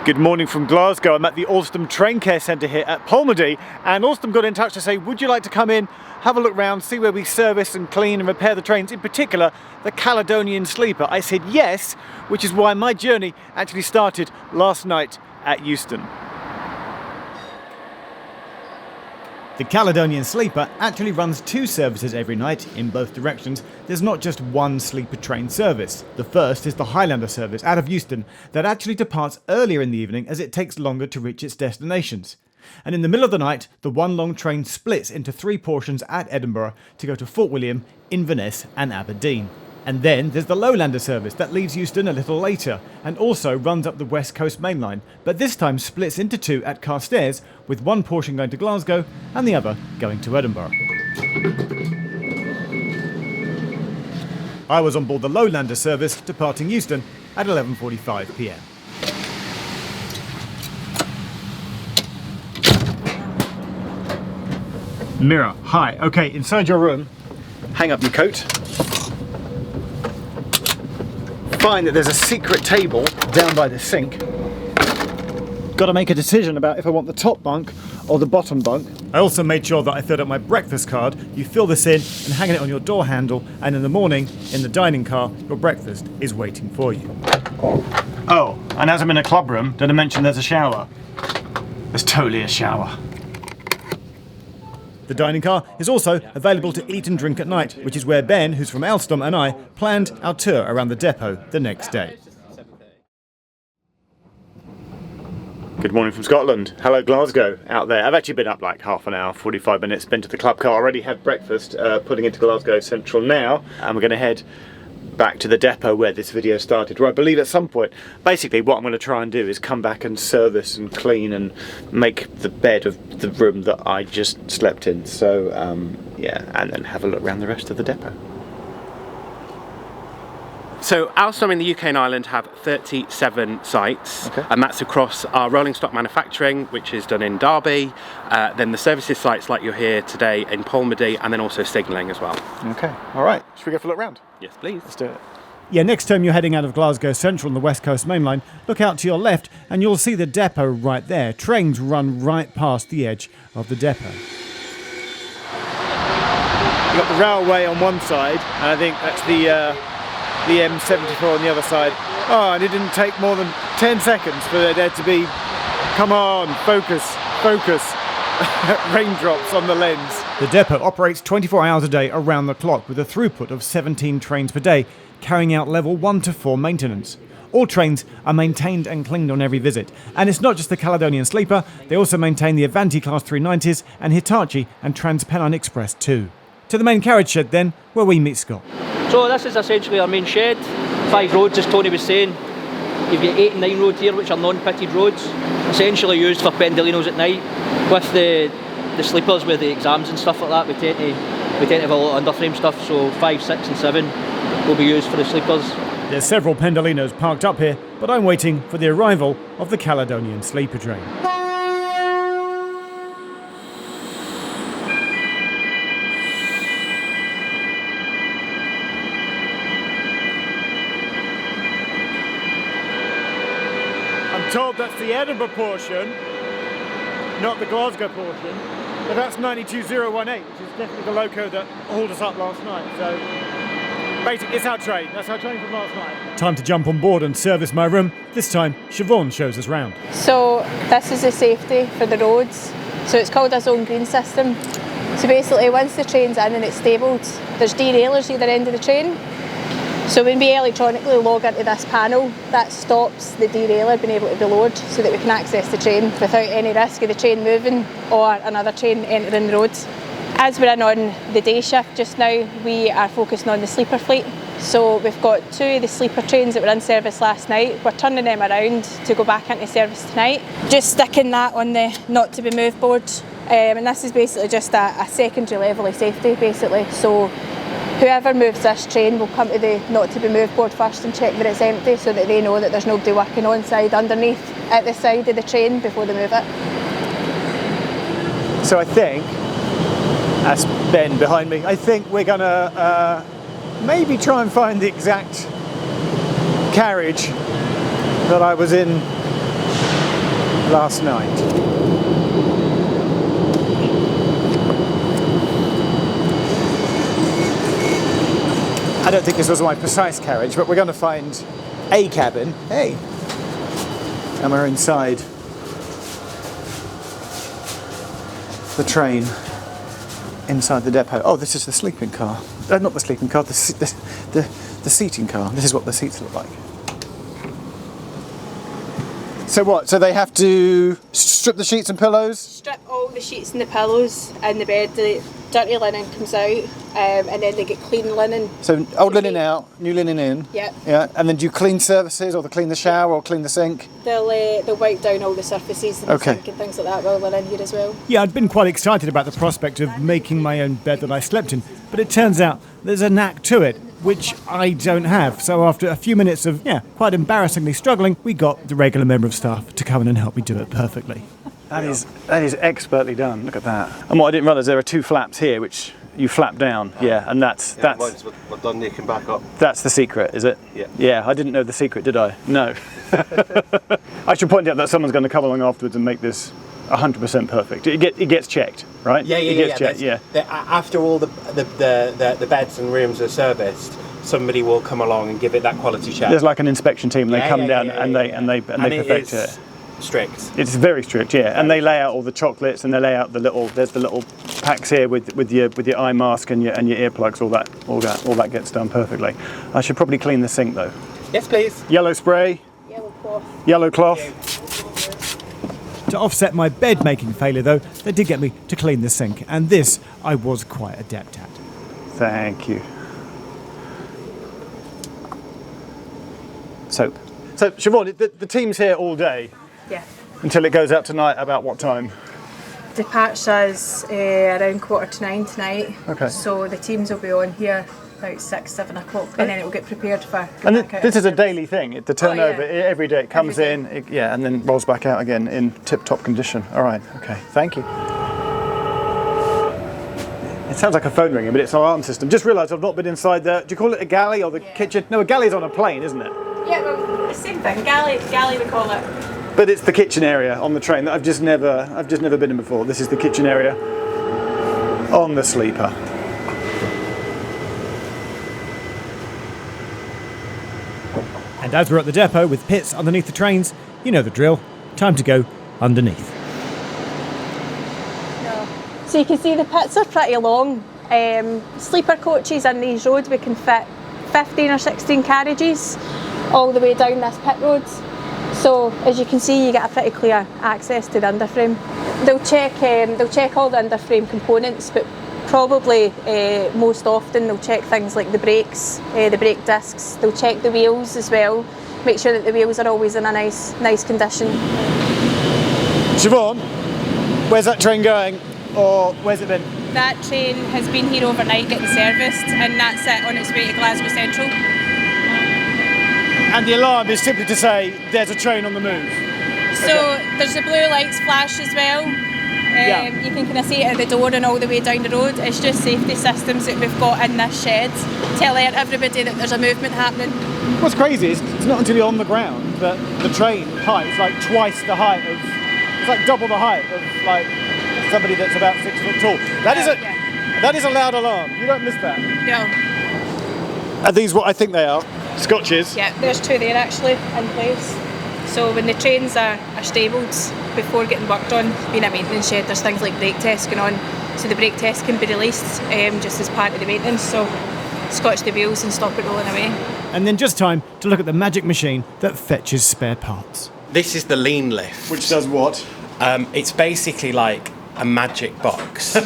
Good morning from Glasgow. I'm at the Alstom Traincare Centre here at Polmadie, and Alstom got in touch to say, would you like to come in, have a look round, see where we service and clean and repair the trains, in particular the Caledonian Sleeper? I said yes, which is why my journey actually started last night at Euston. The Caledonian Sleeper actually runs two services every night in both directions. There's not just one sleeper train service. The first is the Highlander service out of Euston that actually departs earlier in the evening as it takes longer to reach its destinations. And in the middle of the night, the one long train splits into three portions at Edinburgh to go to Fort William, Inverness and Aberdeen. And then there's the Lowlander service that leaves Euston a little later and also runs up the West Coast Main Line, but this time splits into two at Carstairs, with one portion going to Glasgow and the other going to Edinburgh. I was on board the Lowlander service departing Euston at 11:45 p.m. Mirror, hi. Okay, inside your room, hang up your coat. Find that there's a secret table down by the sink. Got to make a decision about if I want the top bunk or the bottom bunk. I also made sure that I filled up my breakfast card. You fill this in and hang it on your door handle, and in the morning, in the dining car, your breakfast is waiting for you. Oh, and as I'm in a club room, did I mention there's a shower? There's totally a shower. The dining car is also available to eat and drink at night, which is where Ben, who's from Alstom, and I planned our tour around the depot the next day. Good morning from Scotland. Hello Glasgow out there. I've actually been up like half an hour, 45 minutes, been to the club car, already had breakfast, putting into Glasgow Central now, and we're going to head back to the depot where this video started, where I believe at some point, basically what I'm going to try and do is come back and service and clean and make the bed of the room that I just slept in. So yeah, and then have a look around the rest of the depot. So Alstom in the UK and Ireland have 37 sites, and that's across our rolling stock manufacturing, which is done in Derby, then the services sites like you're here today in Polmadie, and then also signalling as well. Okay, all right. Should we go for a look round? Yes, please. Let's do it. Yeah, next time you're heading out of Glasgow Central on the West Coast Main Line, look out to your left and you'll see the depot right there. Trains run right past the edge of the depot. You've got the railway on one side, and I think that's the M74 on the other side. Oh, and it didn't take more than 10 seconds for there to be, come on, focus, raindrops on the lens. The depot operates 24 hours a day around the clock with a throughput of 17 trains per day, carrying out level 1 to 4 maintenance. All trains are maintained and cleaned on every visit. And it's not just the Caledonian Sleeper, they also maintain the Avanti Class 390s and Hitachi and Trans-Pennine Express too. To the main carriage shed then, where we meet Scott. So this is essentially our main shed. 5 roads, as Tony was saying. You've got 8 and 9 roads here, which are non-pitted roads, essentially used for Pendolinos at night. With the sleepers with the exams and stuff like that, we tend to have a lot of underframe stuff, so 5, 6 and 7 will be used for the sleepers. There's several Pendolinos parked up here, but I'm waiting for the arrival of the Caledonian Sleeper train. I'm told that's the Edinburgh portion, not the Glasgow portion, but that's 92018, which is definitely the loco that hauled us up last night. So basically, it's our train. That's our train from last night. Time to jump on board and service my room. This time, Siobhan shows us round. So this is the safety for the roads. So it's called a zone green system. So basically, once the train's in and it's stabled, there's derailers either end of the train. So when we electronically log into this panel, that stops the derailer being able to be lowered so that we can access the train without any risk of the train moving or another train entering the roads. As we're in on the day shift just now, we are focusing on the sleeper fleet. So we've got 2 of the sleeper trains that were in service last night. We're turning them around to go back into service tonight. Just sticking that on the not to be moved board. And this is basically just a secondary level of safety basically. So whoever moves this train will come to the not to be moved board first and check that it's empty so that they know that there's nobody working on side underneath at the side of the train before they move it. So I think, that's Ben behind me, I think we're gonna maybe try and find the exact carriage that I was in last night. I don't think this was my precise carriage, but we're going to find a cabin. Hey! And we're inside the train, inside the depot. Oh, this is the sleeping car. Not the sleeping car, the seating car. This is what the seats look like. So what? So they have to strip the sheets and pillows? Strip all the sheets and the pillows and the bed. The dirty linen comes out, and then they get clean linen. So old linen out, new linen in. Yep. Yeah. And then do you clean surfaces, or they clean the shower, or clean the sink? They'll wipe down all the surfaces and the sink and things like that while they're in here as well. Yeah, I'd been quite excited about the prospect of making my own bed that I slept in, but it turns out there's a knack to it, which I don't have. So after a few minutes of, quite embarrassingly struggling, we got the regular member of staff to come in and help me do it perfectly. That is expertly done. Look at that. And what I didn't realise, there are 2 flaps here which you flap down. And that's once we're done, you can back up. That's the secret, is it? Yeah. Yeah, I didn't know the secret, did I? No. I should point out that someone's going to come along afterwards and make this 100% perfect. It gets checked, right? Yeah, it gets checked. Yeah. After all the beds and rooms are serviced, somebody will come along and give it that quality check. There's like an inspection team. They come down and they perfect it. Strict. It's very strict, yeah. And they lay out all the chocolates, and they lay out there's the little packs here with your eye mask and your earplugs. All that gets done perfectly. I should probably clean the sink though. Yes, please. Yellow spray. Yellow cloth. Yellow cloth. To offset my bed making failure though, they did get me to clean the sink, and this I was quite adept at. Thank you. Soap. So Siobhan, the team's here all day. Yeah. Until it goes out tonight. About what time? Dispatch us around 8:45 tonight. Okay. So the teams will be on here about 6, 7 o'clock, and then it will get prepared for. And this is a daily thing. The turnover every day. It comes Every in, and then rolls back out again in tip-top condition. All right. Okay. Thank you. It sounds like a phone ringing, but it's our alarm system. Just realised I've not been inside the. Do you call it a galley or the kitchen? No, a galley's on a plane, isn't it? Yeah, well, the same thing. Galley we call it. But it's the kitchen area on the train that I've just never been in before. This is the kitchen area on the sleeper. And as we're at the depot with pits underneath the trains, you know the drill. Time to go underneath. So you can see the pits are pretty long. Sleeper coaches in these roads, we can fit 15 or 16 carriages all the way down this pit road. So as you can see, you get a pretty clear access to the underframe. They'll check all the underframe components, but probably most often they'll check things like the brakes, the brake discs. They'll check the wheels as well, make sure that the wheels are always in a nice condition. Siobhan, where's that train going, or where's it been? That train has been here overnight getting serviced, and that's it on its way to Glasgow Central. And the alarm is simply to say there's a train on the move. So there's the blue lights flash as well. You can kind of see it at the door and all the way down the road. It's just safety systems that we've got in this shed to alert everybody that there's a movement happening. What's crazy is it's not until you're on the ground that the train height is like twice the height of, it's like double the height of like somebody that's about 6 foot tall. That is a loud alarm. You don't miss that. No. Are these what I think they are? Scotches? Yeah, there's 2 there actually in place. So when the trains are stabled before getting worked on, being a maintenance shed, there's things like brake tests going on. So the brake test can be released just as part of the maintenance. So scotch the wheels and stop it rolling away. And then just time to look at the magic machine that fetches spare parts. This is the lean lift. Which does what? It's basically like a magic box.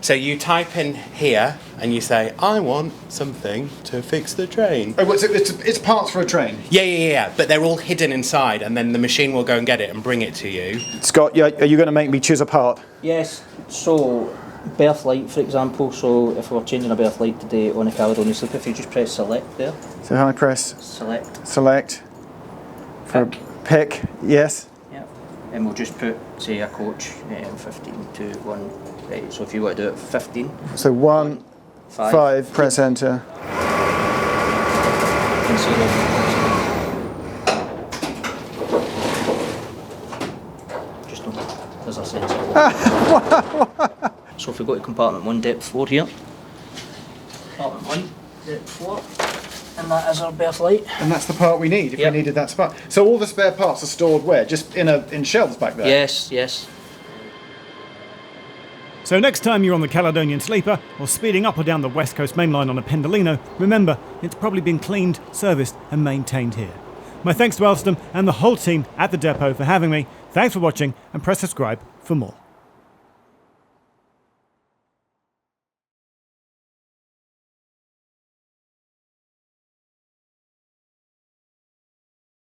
So you type in here and you say, I want something to fix the train. Oh, it's parts for a train? Yeah. But they're all hidden inside, and then the machine will go and get it and bring it to you. Scott, are you going to make me choose a part? Yes, so berth light, for example. So if we're changing a berth light today on a Caledonian Sleeper, if you just press select there. So I press select for pick, yes. Yeah. And we'll just put, say, a coach 15 to 1. Right, so if you want to do it 15. So 1, 5, press enter. You can see a sensor. So if we go to compartment 1, depth 4 here. Compartment 1, depth 4. And that is our berth light. And that's the part we need if we needed that spot. So all the spare parts are stored where? Just in shelves back there? Yes, yes. So next time you're on the Caledonian Sleeper or speeding up or down the West Coast Main Line on a Pendolino, remember, it's probably been cleaned, serviced and maintained here. My thanks to Alstom and the whole team at the depot for having me. Thanks for watching and press subscribe for more.